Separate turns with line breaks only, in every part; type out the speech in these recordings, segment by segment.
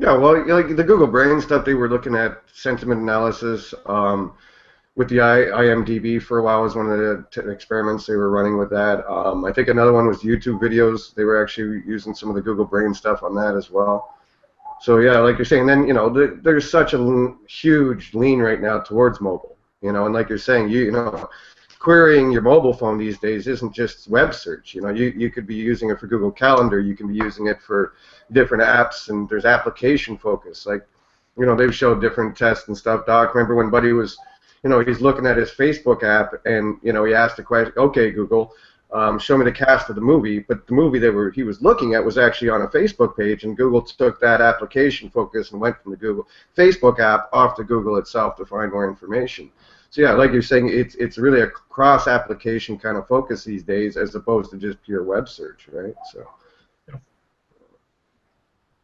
Yeah, well, like the Google Brain stuff, they were looking at sentiment analysis. With the IMDb for a while was one of the experiments they were running with that. I think another one was YouTube videos. They were actually using some of the Google Brain stuff on that as well. So yeah, like you're saying, then there's such a huge lean right now towards mobile. And like you're saying, querying your mobile phone these days isn't just web search. You could be using it for Google Calendar. You can be using it for different apps, and there's application focus. Like, they've showed different tests and stuff. Doc, remember when Buddy was, he's looking at his Facebook app, and he asked the question, "Okay, Google, show me the cast of the movie," but the movie he was looking at was actually on a Facebook page, and Google took that application focus and went from the Google Facebook app off to Google itself to find more information. So yeah, like you're saying, it's really a cross-application kind of focus these days, as opposed to just pure web search, right? So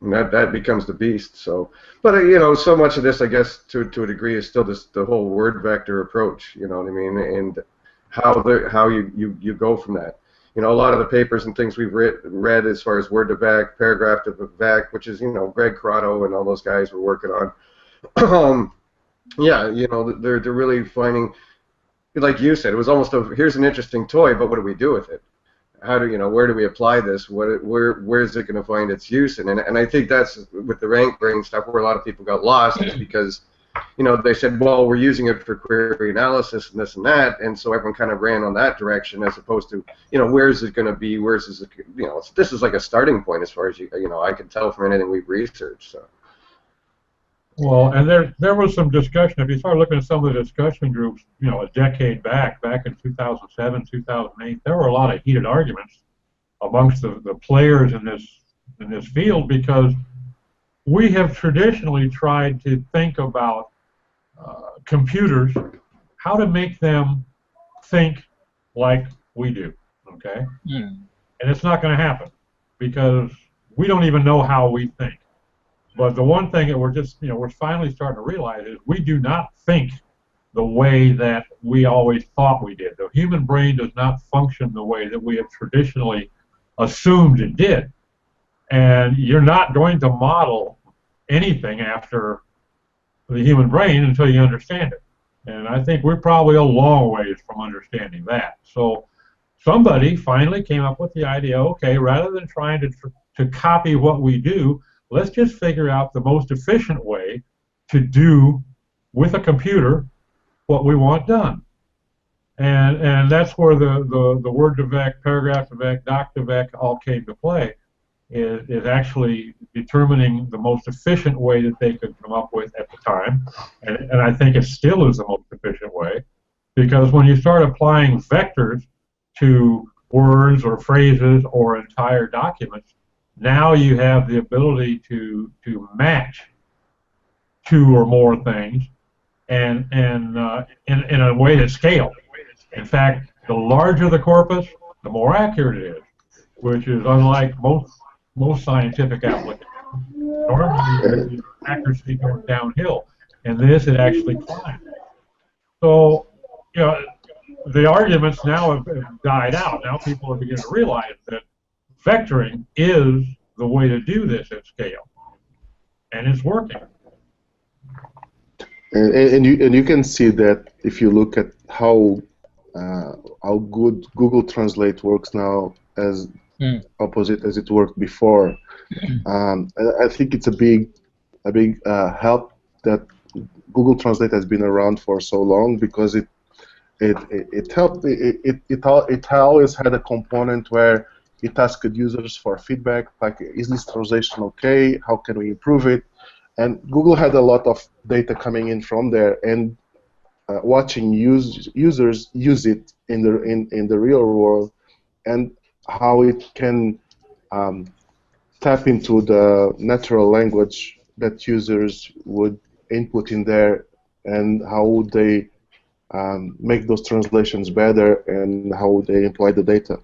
and that becomes the beast. So, but so much of this, I guess, to a degree, is still the whole word vector approach. You know what I mean? And how you go from that. A lot of the papers and things we've read as far as word to vec, paragraph to vec, which is Greg Corrado and all those guys were working on. Yeah, they're really finding, like you said, it was almost here's an interesting toy, but what do we do with it? How do where do we apply this? Where is it going to find its use? And I think that's with the RankBrain stuff where a lot of people got lost, is because they said, well, we're using it for query analysis and this and that, and so everyone kind of ran on that direction, as opposed to, where is it going to be? Where's this? This is like a starting point as far as I can tell from anything we've researched. So.
Well, and there was some discussion. If you start looking at some of the discussion groups, a decade back in 2007, 2008, there were a lot of heated arguments amongst the players in this field, because we have traditionally tried to think about computers, how to make them think like we do, okay? And it's not going to happen, because we don't even know how we think. But the one thing that we're finally starting to realize is we do not think the way that we always thought we did. The human brain does not function the way that we have traditionally assumed it did. And you're not going to model anything after the human brain until you understand it. And I think we're probably a long ways from understanding that. So somebody finally came up with the idea, okay, rather than trying to copy what we do, let's just figure out the most efficient way to do with a computer what we want done. And that's where the word to vec, paragraph to vec, doc to vec all came to play, is actually determining the most efficient way that they could come up with at the time. And I think it still is the most efficient way, because when you start applying vectors to words or phrases or entire documents, now you have the ability to match two or more things, and in a way that scales. In fact, the larger the corpus, the more accurate it is, which is unlike most scientific applications. Normally, accuracy goes downhill, and this it actually climbs. So, the arguments now have died out. Now people are beginning to realize that vectoring is the way to do this at scale, and it's working.
And you can see that if you look at how good Google Translate works now as opposite as it worked before. I think it's a big help that Google Translate has been around for so long, because it helped. It always had a component where it asked users for feedback, like, is this translation okay? How can we improve it? And Google had a lot of data coming in from there, and watching users use it in the real world, and how it can tap into the natural language that users would input in there, and how would they make those translations better, and how would they imply the data.